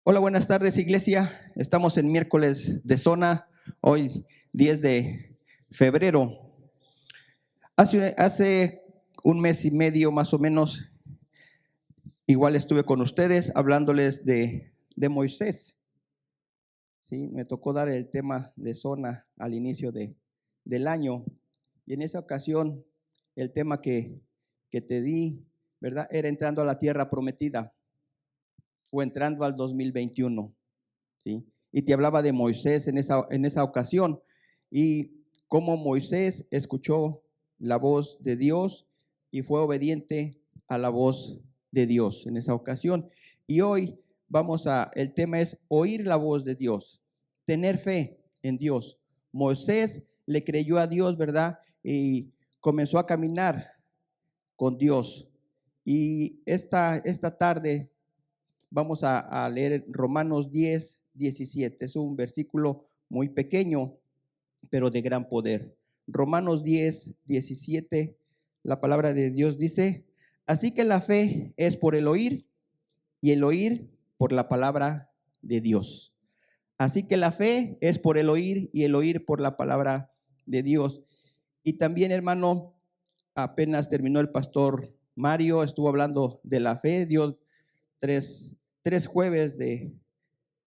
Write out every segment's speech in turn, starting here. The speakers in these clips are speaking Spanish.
Hola, buenas tardes, iglesia. Estamos en miércoles de zona, hoy 10 de febrero. Hace un mes y medio más o menos, igual estuve con ustedes hablándoles de Moisés. Sí, me tocó dar el tema de zona al inicio del año. Y en esa ocasión, el tema que te di, ¿verdad? Era entrando a la tierra prometida o entrando al 2021. ¿Sí? Y te hablaba de Moisés en esa ocasión y cómo Moisés escuchó la voz de Dios y fue obediente a la voz de Dios en esa ocasión. Y hoy el tema es oír la voz de Dios, tener fe en Dios. Moisés le creyó a Dios, ¿verdad? Y comenzó a caminar con Dios. Y esta tarde vamos a leer Romanos 10:17. Es un versículo muy pequeño, pero de gran poder. Romanos 10:17, la palabra de Dios dice: así que la fe es por el oír y el oír por la palabra de Dios. Así que la fe es por el oír y el oír por la palabra de Dios. Y también, hermano, apenas terminó el pastor Mario, estuvo hablando de la fe, dio tres jueves de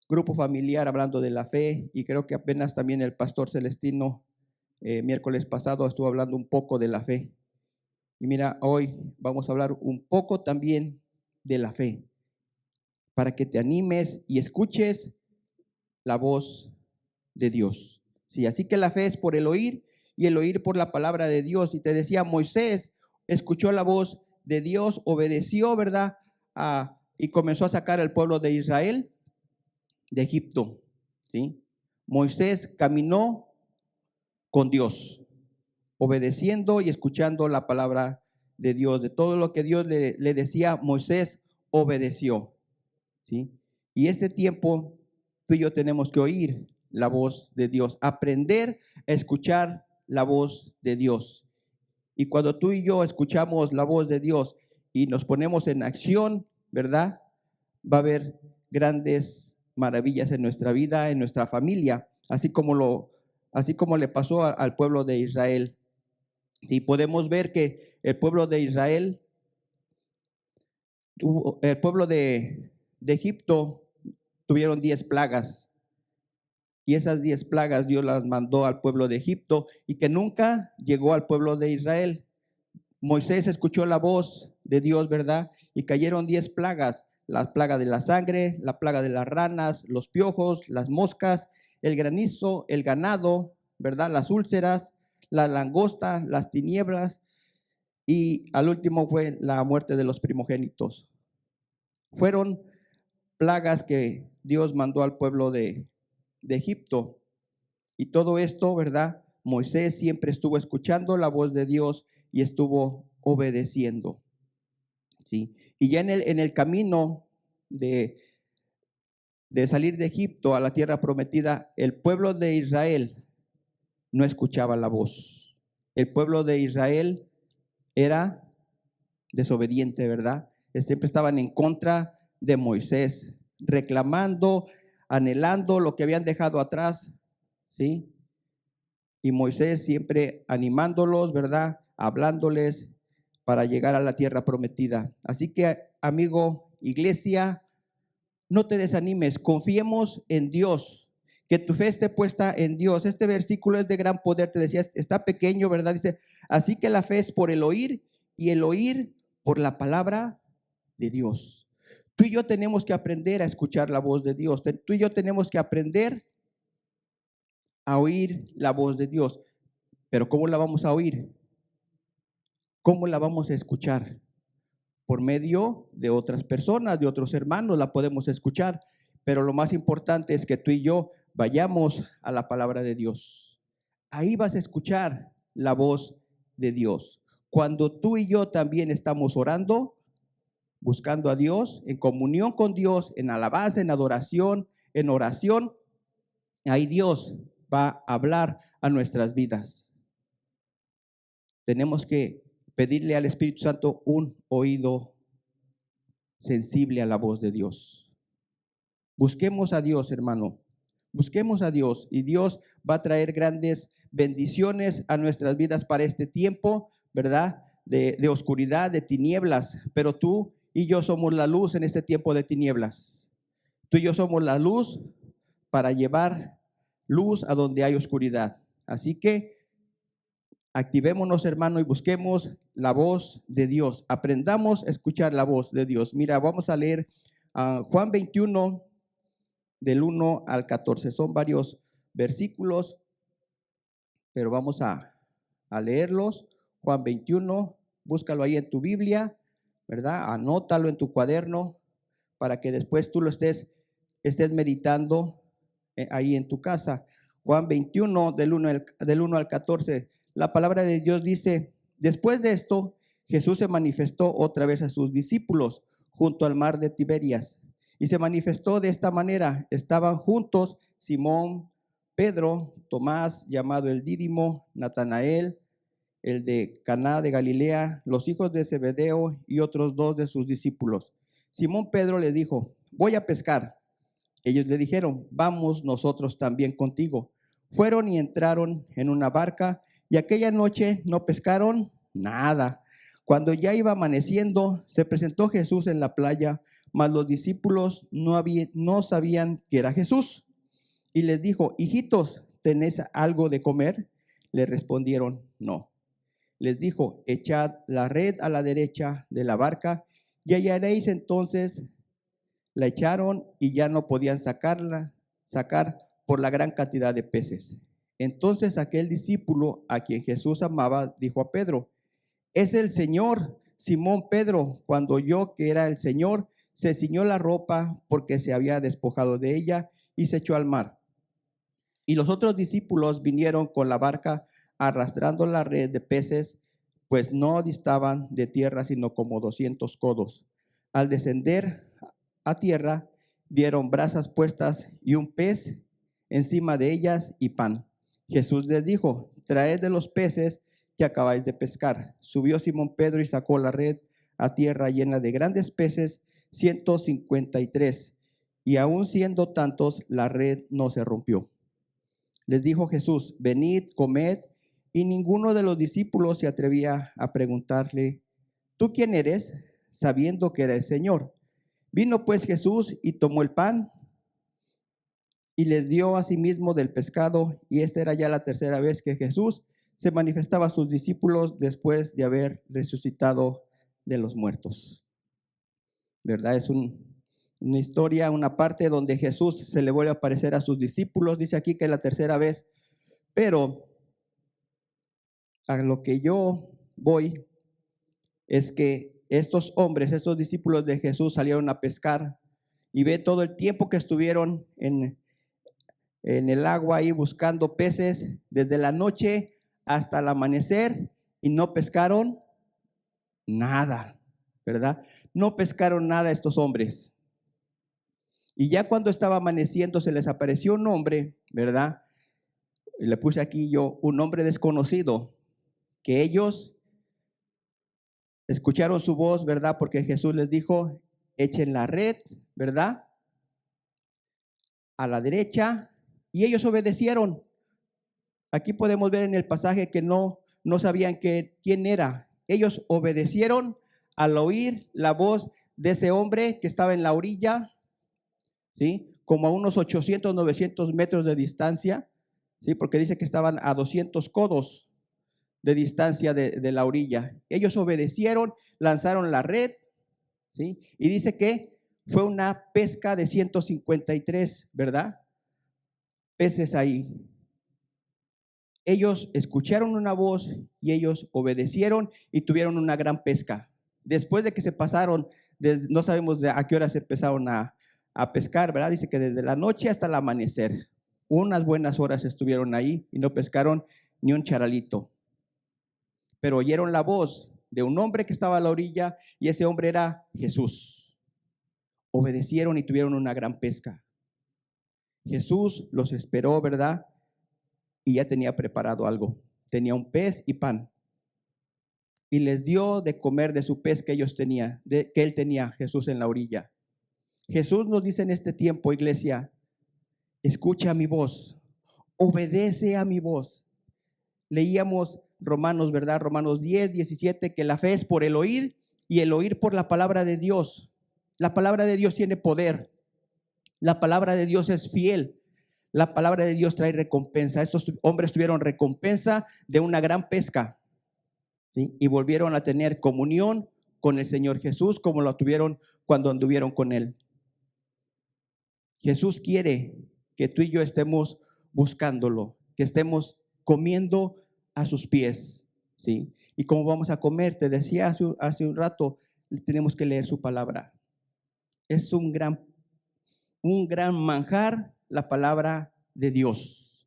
grupo familiar hablando de la fe, y creo que apenas también el pastor Celestino miércoles pasado estuvo hablando un poco de la fe. Y mira, hoy vamos a hablar un poco también de la fe, para que te animes y escuches la voz de Dios. Sí, así que la fe es por el oír y el oír por la palabra de Dios. Y te decía, Moisés escuchó la voz de Dios, obedeció, ¿verdad? Y comenzó a sacar al pueblo de Israel de Egipto, ¿sí? Moisés caminó con Dios, obedeciendo y escuchando la palabra de Dios. De todo lo que Dios le decía, Moisés obedeció, ¿sí? Y este tiempo tú y yo tenemos que oír la voz de Dios, aprender a escuchar la voz de Dios. Y cuando tú y yo escuchamos la voz de Dios y nos ponemos en acción, ¿verdad? Va a haber grandes maravillas en nuestra vida, en nuestra familia, así como le pasó al pueblo de Israel. Sí, podemos ver que el pueblo de Israel, el pueblo de Egipto tuvieron 10 plagas, y esas 10 plagas Dios las mandó al pueblo de Egipto y que nunca llegó al pueblo de Israel. Moisés escuchó la voz de Dios, ¿verdad? Y cayeron 10 plagas: la plaga de la sangre, la plaga de las ranas, los piojos, las moscas, el granizo, el ganado, ¿verdad? Las úlceras, la langosta, las tinieblas, y al último fue la muerte de los primogénitos. Fueron plagas que Dios mandó al pueblo de Egipto. Y todo esto, ¿verdad? Moisés siempre estuvo escuchando la voz de Dios y estuvo obedeciendo, ¿sí? Y ya en el camino de salir de Egipto a la tierra prometida, el pueblo de Israel no escuchaba la voz. El pueblo de Israel era desobediente, ¿verdad? Siempre estaban en contra de Moisés, reclamando, anhelando lo que habían dejado atrás, ¿sí? Y Moisés siempre animándolos, ¿verdad? Hablándoles para llegar a la tierra prometida. Así que, amigo, iglesia, no te desanimes, confiemos en Dios, que tu fe esté puesta en Dios. Este versículo es de gran poder, te decía, está pequeño, ¿verdad? Dice, así que la fe es por el oír y el oír por la palabra de Dios. Tú y yo tenemos que aprender a escuchar la voz de Dios. Tú y yo tenemos que aprender a oír la voz de Dios. Pero ¿cómo la vamos a oír? ¿Cómo la vamos a escuchar? Por medio de otras personas, de otros hermanos, la podemos escuchar. Pero lo más importante es que tú y yo vayamos a la palabra de Dios. Ahí vas a escuchar la voz de Dios. Cuando tú y yo también estamos orando, buscando a Dios, en comunión con Dios, en alabanza, en adoración, en oración, ahí Dios va a hablar a nuestras vidas. Tenemos que pedirle al Espíritu Santo un oído sensible a la voz de Dios. Busquemos a Dios, hermano. Busquemos a Dios y Dios va a traer grandes bendiciones a nuestras vidas para este tiempo, ¿verdad? De oscuridad, de tinieblas. Pero tú y yo somos la luz en este tiempo de tinieblas. Tú y yo somos la luz para llevar luz a donde hay oscuridad. Así que activémonos, hermano, y busquemos la voz de Dios. Aprendamos a escuchar la voz de Dios. Mira, vamos a leer Juan 21, del 1 al 14. Son varios versículos, pero vamos a leerlos. Juan 21, búscalo ahí en tu Biblia, ¿verdad? Anótalo en tu cuaderno para que después tú lo estés meditando ahí en tu casa. Juan 21, del 1 al 14. La palabra de Dios dice: después de esto, Jesús se manifestó otra vez a sus discípulos junto al mar de Tiberias. Y se manifestó de esta manera: estaban juntos Simón, Pedro, Tomás, llamado el Dídimo, Natanael, el de Caná de Galilea, los hijos de Zebedeo y otros dos de sus discípulos. Simón Pedro les dijo: voy a pescar. Ellos le dijeron: vamos nosotros también contigo. Fueron y entraron en una barca, y aquella noche no pescaron nada. Cuando ya iba amaneciendo, se presentó Jesús en la playa, mas los discípulos no sabían que era Jesús. Y les dijo: hijitos, ¿tenéis algo de comer? Le respondieron: no. Les dijo: echad la red a la derecha de la barca y hallaréis. Entonces la echaron y ya no podían sacar por la gran cantidad de peces. Entonces aquel discípulo a quien Jesús amaba dijo a Pedro: es el Señor. Simón Pedro, cuando oyó que era el Señor, se ciñó la ropa porque se había despojado de ella y se echó al mar. Y los otros discípulos vinieron con la barca arrastrando la red de peces, pues no distaban de tierra sino como 200 codos. Al descender a tierra, vieron brasas puestas y un pez encima de ellas y pan. Jesús les dijo: traed de los peces que acabáis de pescar. Subió Simón Pedro y sacó la red a tierra llena de grandes peces, 153, y aun siendo tantos, la red no se rompió. Les dijo Jesús: venid, comed. Y ninguno de los discípulos se atrevía a preguntarle: ¿tú quién eres?, sabiendo que era el Señor. Vino pues Jesús y tomó el pan y les dio asimismo del pescado. Y esta era ya la tercera vez que Jesús se manifestaba a sus discípulos después de haber resucitado de los muertos. ¿Verdad? Es una historia, una parte donde Jesús se le vuelve a aparecer a sus discípulos. Dice aquí que es la tercera vez, pero a lo que yo voy es que estos hombres, estos discípulos de Jesús salieron a pescar y ve todo el tiempo que estuvieron en el agua ahí buscando peces, desde la noche hasta el amanecer, y no pescaron nada, ¿verdad? No pescaron nada estos hombres. Y ya cuando estaba amaneciendo se les apareció un hombre, ¿verdad? Y le puse aquí yo un hombre desconocido, que ellos escucharon su voz, ¿verdad? Porque Jesús les dijo: echen la red, ¿verdad?, a la derecha, y ellos obedecieron. Aquí podemos ver en el pasaje que no sabían quién era. Ellos obedecieron al oír la voz de ese hombre que estaba en la orilla, ¿sí? Como a unos 800, 900 metros de distancia, ¿sí? Porque dice que estaban a 200 codos de distancia de la orilla. Ellos obedecieron, lanzaron la red, ¿sí? Y dice que fue una pesca de 153, ¿verdad?, peces ahí. Ellos escucharon una voz y ellos obedecieron y tuvieron una gran pesca. Después de que se pasaron, no sabemos a qué hora se empezaron a pescar, ¿verdad? Dice que desde la noche hasta el amanecer. Unas buenas horas estuvieron ahí y no pescaron ni un charalito. Pero oyeron la voz de un hombre que estaba a la orilla y ese hombre era Jesús. Obedecieron y tuvieron una gran pesca. Jesús los esperó, ¿verdad? Y ya tenía preparado algo. Tenía un pez y pan. Y les dio de comer de su pez que ellos tenían, que él tenía, Jesús, en la orilla. Jesús nos dice en este tiempo, iglesia, escucha mi voz, obedece a mi voz. Leíamos Romanos, ¿verdad? Romanos 10, 17, que la fe es por el oír y el oír por la palabra de Dios. La palabra de Dios tiene poder. La palabra de Dios es fiel. La palabra de Dios trae recompensa. Estos hombres tuvieron recompensa de una gran pesca, ¿sí? Y volvieron a tener comunión con el Señor Jesús como lo tuvieron cuando anduvieron con Él. Jesús quiere que tú y yo estemos buscándolo, que estemos comiendo a sus pies, ¿sí? Y como vamos a comer, te decía hace un rato, tenemos que leer su palabra. Es un gran manjar la palabra de Dios.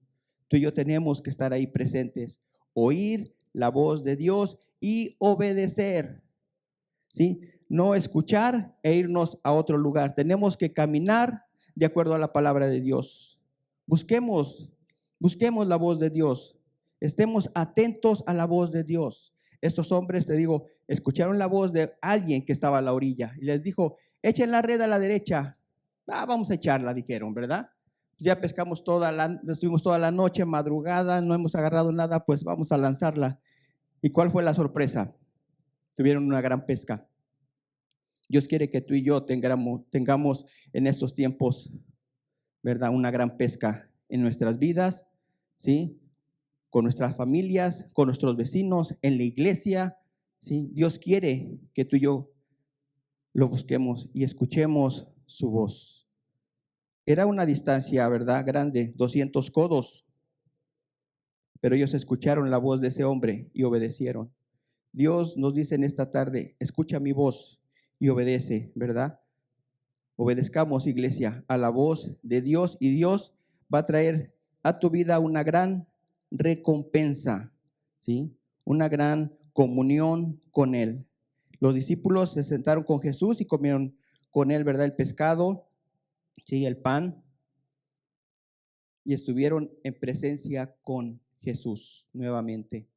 Tú y yo tenemos que estar ahí presentes, oír la voz de Dios y obedecer, ¿sí? No escuchar e irnos a otro lugar. Tenemos que caminar de acuerdo a la palabra de Dios. Busquemos la voz de Dios. Estemos atentos a la voz de Dios. Estos hombres, te digo, escucharon la voz de alguien que estaba a la orilla y les dijo, echen la red a la derecha. Vamos a echarla, dijeron, ¿verdad? Pues ya pescamos estuvimos toda la noche, madrugada, no hemos agarrado nada, pues vamos a lanzarla. ¿Y cuál fue la sorpresa? Tuvieron una gran pesca. Dios quiere que tú y yo tengamos en estos tiempos, ¿verdad? Una gran pesca en nuestras vidas, ¿sí? Con nuestras familias, con nuestros vecinos, en la iglesia, ¿sí? Dios quiere que tú y yo lo busquemos y escuchemos su voz. Era una distancia, ¿verdad? Grande, 200 codos, pero ellos escucharon la voz de ese hombre y obedecieron. Dios nos dice en esta tarde, escucha mi voz y obedece, ¿verdad? Obedezcamos, iglesia, a la voz de Dios y Dios va a traer a tu vida una gran recompensa, ¿sí? Una gran comunión con Él. Los discípulos se sentaron con Jesús y comieron con Él, ¿verdad? El pescado, ¿sí? El pan, y estuvieron en presencia con Jesús nuevamente.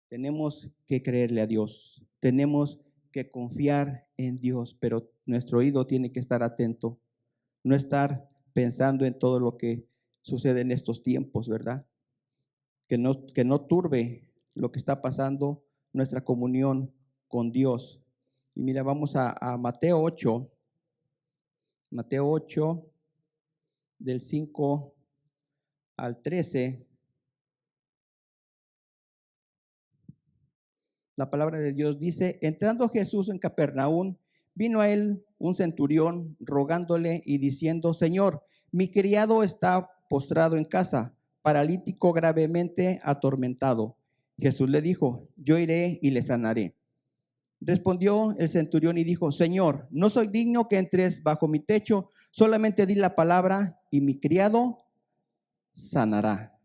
Tenemos que creerle a Dios, tenemos que confiar en Dios, pero nuestro oído tiene que estar atento, no estar pensando en todo lo que sucede en estos tiempos, ¿verdad? Que no turbe lo que está pasando, nuestra comunión con Dios. Y mira, vamos a Mateo 8, del 5 al 13. La palabra de Dios dice, entrando Jesús en Capernaum, vino a él un centurión rogándole y diciendo, Señor, mi criado está postrado en casa, paralítico gravemente atormentado. Jesús le dijo, yo iré y le sanaré. Respondió el centurión y dijo, Señor, no soy digno que entres bajo mi techo, solamente di la palabra y mi criado sanará.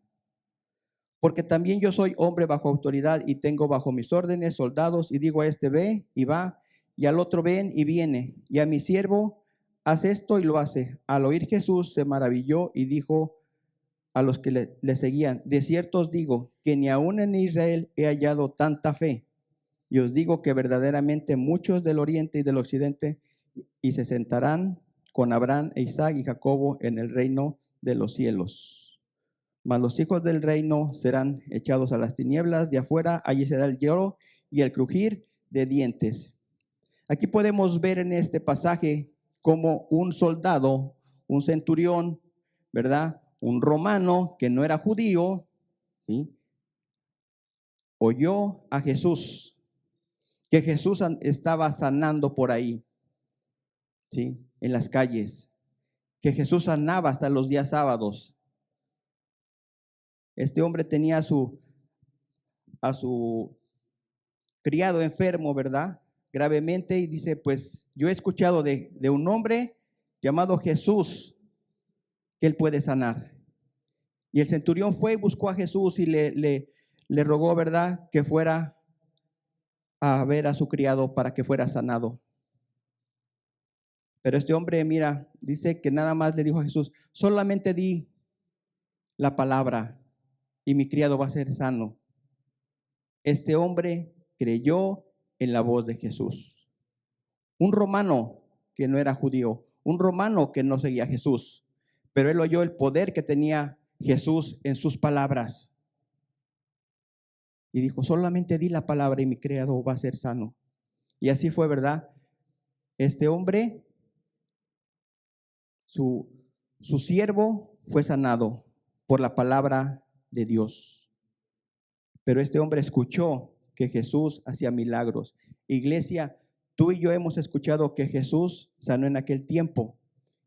Porque también yo soy hombre bajo autoridad y tengo bajo mis órdenes soldados y digo a este ve y va y al otro ven y viene y a mi siervo haz esto y lo hace. Al oír Jesús se maravilló y dijo a los que le seguían, de cierto os digo que ni aún en Israel he hallado tanta fe. Y os digo que verdaderamente muchos del oriente y del occidente y se sentarán con Abraham e Isaac y Jacobo en el reino de los cielos. Mas los hijos del reino serán echados a las tinieblas de afuera, allí será el lloro y el crujir de dientes. Aquí podemos ver en este pasaje como un soldado, un centurión, ¿verdad? Un romano que no era judío, ¿sí? Oyó a Jesús, que Jesús estaba sanando por ahí, ¿sí? En las calles, que Jesús sanaba hasta los días sábados. Este hombre tenía a su criado enfermo, ¿verdad? Gravemente, y dice, pues yo he escuchado de un hombre llamado Jesús que él puede sanar. Y el centurión fue y buscó a Jesús y le rogó, ¿verdad?, que fuera a ver a su criado para que fuera sanado. Pero este hombre, mira, dice que nada más le dijo a Jesús, solamente di la palabra y mi criado va a ser sano. Este hombre creyó en la voz de Jesús. Un romano que no era judío, un romano que no seguía a Jesús, pero él oyó el poder que tenía Jesús en sus palabras y dijo, solamente di la palabra y mi criado va a ser sano. Y así fue, ¿verdad? Este hombre, su siervo fue sanado por la palabra de Dios. Pero este hombre escuchó que Jesús hacía milagros. Iglesia, tú y yo hemos escuchado que Jesús sanó en aquel tiempo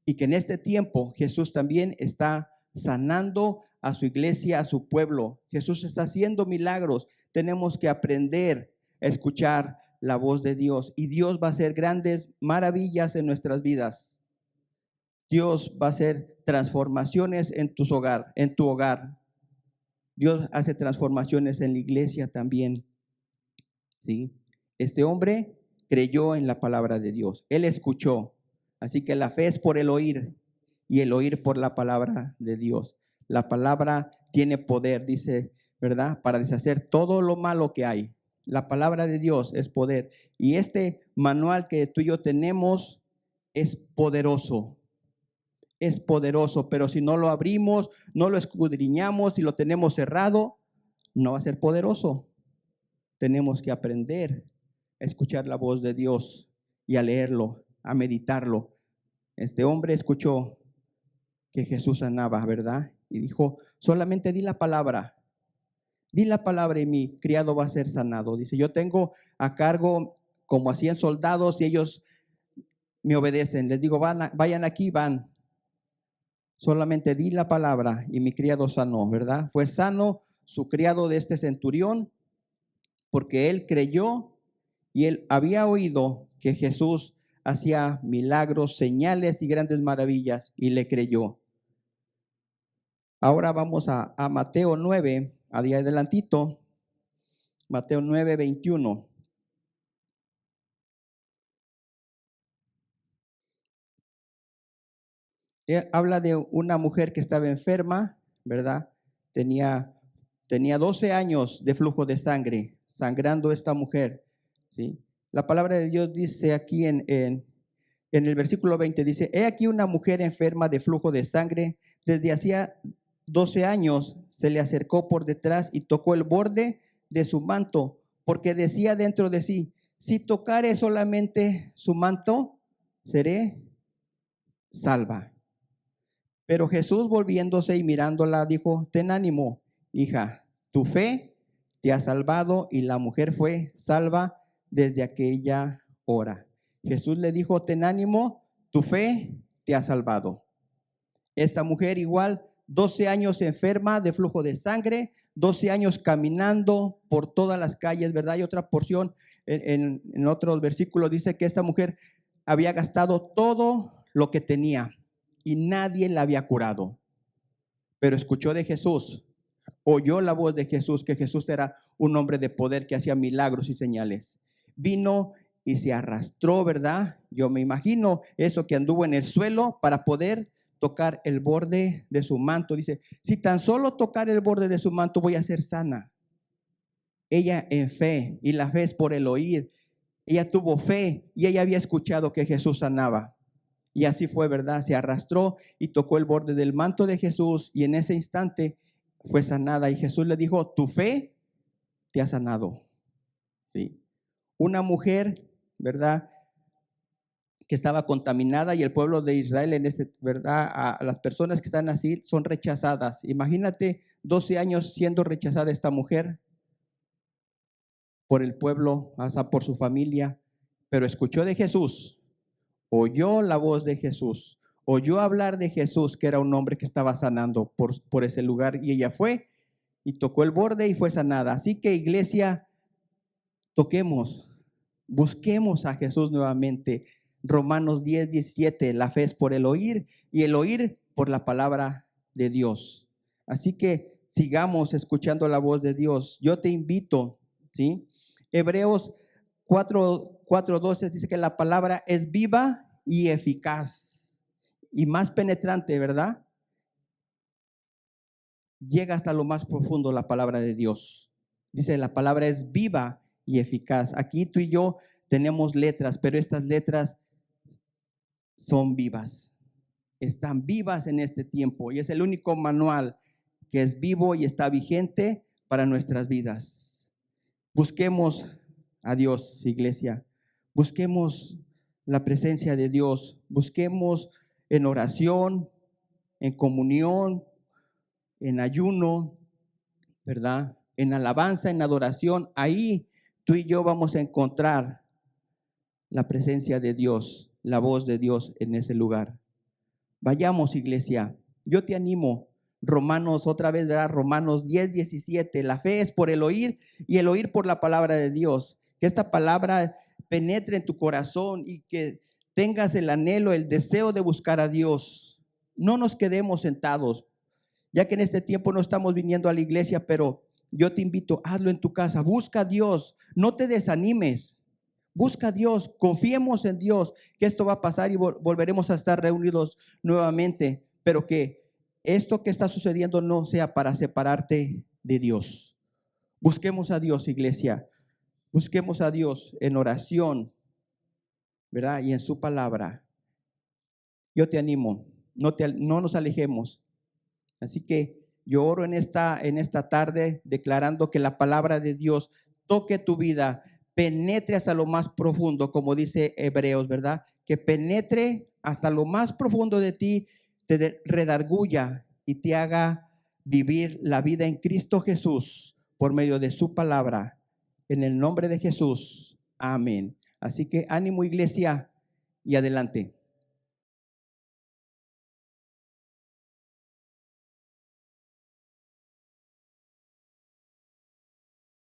y que en este tiempo Jesús también está sanando a su iglesia, a su pueblo. Jesús está haciendo milagros. Tenemos que aprender a escuchar la voz de Dios y Dios va a hacer grandes maravillas en nuestras vidas. Dios va a hacer transformaciones en tu hogar. Dios hace transformaciones en la iglesia también. ¿Sí? Este hombre creyó en la palabra de Dios. Él escuchó. Así que la fe es por el oír y el oír por la palabra de Dios. La palabra tiene poder, dice, ¿verdad? Para deshacer todo lo malo que hay. La palabra de Dios es poder. Y este manual que tú y yo tenemos es poderoso. Es poderoso, pero si no lo abrimos, no lo escudriñamos, si lo tenemos cerrado, no va a ser poderoso. Tenemos que aprender a escuchar la voz de Dios y a leerlo, a meditarlo. Este hombre escuchó que Jesús sanaba, ¿verdad? Y dijo, solamente di la palabra y mi criado va a ser sanado. Dice, yo tengo a cargo como a 100 soldados y ellos me obedecen. Les digo, vayan aquí, van. Solamente di la palabra y mi criado sanó, ¿verdad? Fue sano su criado de este centurión porque él creyó y él había oído que Jesús hacía milagros, señales y grandes maravillas y le creyó. Ahora vamos a Mateo 9, a día adelantito, Mateo 9, 21. Habla de una mujer que estaba enferma, ¿verdad? Tenía 12 años de flujo de sangre, sangrando esta mujer, ¿sí? La palabra de Dios dice aquí en el versículo 20, dice, he aquí una mujer enferma de flujo de sangre, desde hacía 12 años se le acercó por detrás y tocó el borde de su manto, porque decía dentro de sí, si tocare solamente su manto, seré salva. Pero Jesús volviéndose y mirándola dijo, ten ánimo, hija, tu fe te ha salvado, y la mujer fue salva desde aquella hora. Jesús le dijo, ten ánimo, tu fe te ha salvado. Esta mujer igual, 12 años enferma de flujo de sangre, 12 años caminando por todas las calles, ¿verdad? Hay otra porción en otro versículo, dice que esta mujer había gastado todo lo que tenía y nadie la había curado. Pero escuchó de Jesús, oyó la voz de Jesús, que Jesús era un hombre de poder que hacía milagros y señales. Vino y se arrastró, ¿verdad? Yo me imagino eso, que anduvo en el suelo para poder tocar el borde de su manto. Dice, si tan solo tocar el borde de su manto voy a ser sana. Ella en fe, y la fe es por el oír. Ella tuvo fe y ella había escuchado que Jesús sanaba. Y así fue, ¿verdad? Se arrastró y tocó el borde del manto de Jesús y en ese instante fue sanada. Y Jesús le dijo, tu fe te ha sanado. ¿Sí? Una mujer, ¿verdad?, que estaba contaminada, y el pueblo de Israel, ¿verdad?, a las personas que están así son rechazadas. Imagínate 12 años siendo rechazada esta mujer por el pueblo, hasta por su familia, pero escuchó de Jesús, oyó la voz de Jesús, oyó hablar de Jesús, que era un hombre que estaba sanando por ese lugar, y ella fue y tocó el borde y fue sanada. Así que, iglesia, toquemos, busquemos a Jesús nuevamente. Romanos 10, 17, la fe es por el oír y el oír por la palabra de Dios. Así que sigamos escuchando la voz de Dios. Yo te invito, ¿sí? Hebreos 4:12 dice que la palabra es viva y eficaz y más penetrante, ¿verdad? Llega hasta lo más profundo la palabra de Dios. Dice, la palabra es viva y eficaz. Aquí tú y yo tenemos letras, pero estas letras son vivas. Están vivas en este tiempo y es el único manual que es vivo y está vigente para nuestras vidas. Busquemos a Dios, iglesia. Busquemos la presencia de Dios. Busquemos en oración, en comunión, en ayuno, ¿verdad? En alabanza, en adoración. Ahí tú y yo vamos a encontrar la presencia de Dios, la voz de Dios en ese lugar. Vayamos, iglesia. Yo te animo. Romanos, otra vez, ¿verdad? Romanos 10:17. La fe es por el oír y el oír por la palabra de Dios. Que esta palabra penetre en tu corazón y que tengas el anhelo, el deseo de buscar a Dios. No nos quedemos sentados, ya que en este tiempo no estamos viniendo a la iglesia, pero yo te invito, hazlo en tu casa. Busca a Dios, no te desanimes. Busca a Dios, confiemos en Dios, que esto va a pasar y volveremos a estar reunidos nuevamente, pero que esto que está sucediendo no sea para separarte de Dios. Busquemos a Dios, iglesia. Busquemos a Dios en oración, ¿verdad? Y en su palabra. Yo te animo, no nos alejemos. Así que yo oro en esta tarde declarando que la palabra de Dios toque tu vida, penetre hasta lo más profundo, como dice Hebreos, ¿verdad? Que penetre hasta lo más profundo de ti, te redarguya y te haga vivir la vida en Cristo Jesús por medio de su palabra. En el nombre de Jesús. Amén. Así que ánimo, iglesia, y adelante.